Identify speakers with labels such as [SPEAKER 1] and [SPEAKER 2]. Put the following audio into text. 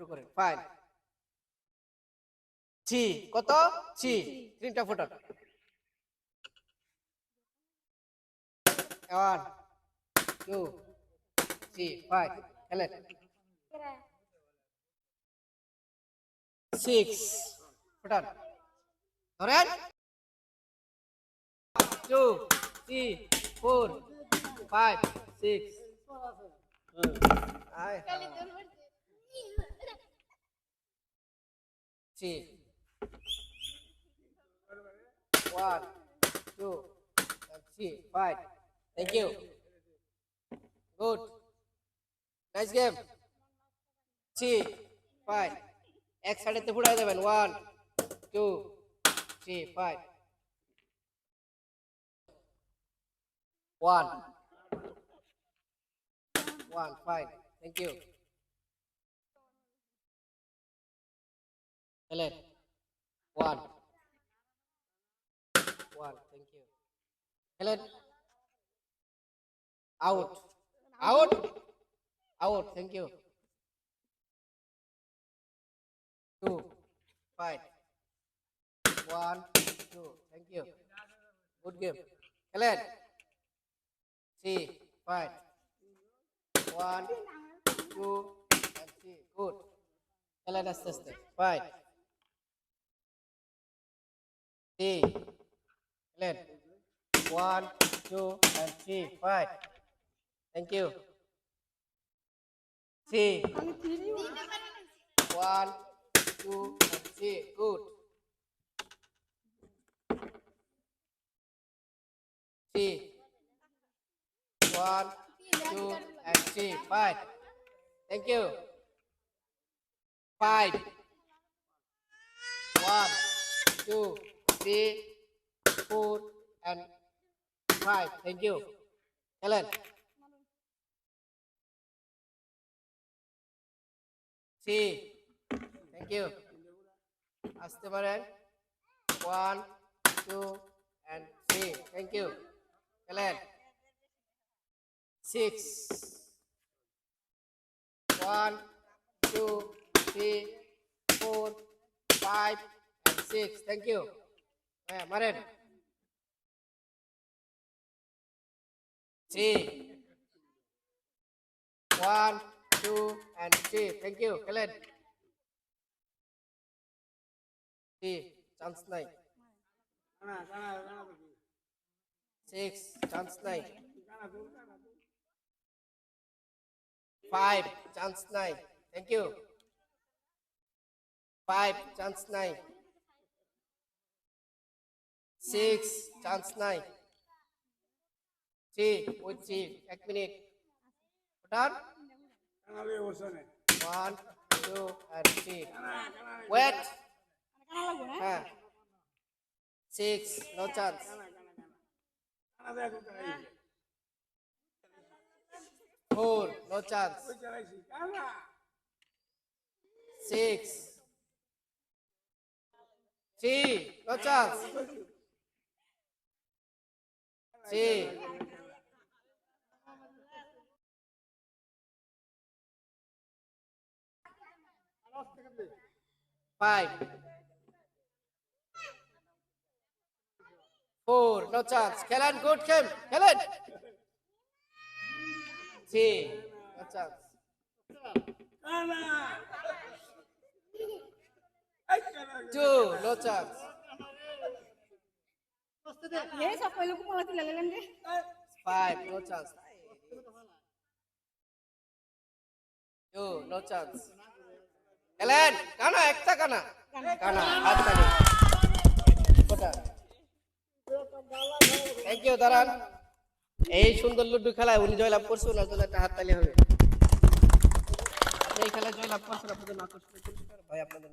[SPEAKER 1] শুরু করেন। Fine. Three কত? থ্রি। তিনটা ফুটান। ওয়ান টু থ্রি ফাইভ খেলেন। সিক্স ফুটান ধরেন। Two three four five six three one two three five thank you good nice game three five এক সাইডেতে ফুটাই দেবেন one two three five one one five thank you খেলেন one one thank you খেলেন out out out thank you two five one two thank you good game খেলেন three five one two three good খেলেন আস্তে আস্তে five three খেলেন one two three five thank you three one two three good three one two three five thank you five one two three four and five thank you খেলেন three thank you আসতে পারেন one two and three thank you খেলেন six one two three four five and six thank you হ্যাঁ মারেন three one two and three thank you খেলেন three chance নাই six chance নাই five chance নাই thank you five chance নাই six chance নাই three ওই থ্রি এক minute done one two and three wait হ্যাঁ six no chance four no chance six three no chance three five, four, no chance. Kellen, good game. Kellen. Three, no chance. Two, no chance. Five, no chance. Two, no chance. Kellen, kana, ekta kana. Kana, hat tali. Thank you দাঁড়ান এই সুন্দর ludo খেলায় উনি জয়লাভ করছে ওনার জন্য একটা হাততালি হবে আপনি এই খেলায় জয়লাভ করছেন আপনাদের না করছেন ভাই আপনাদের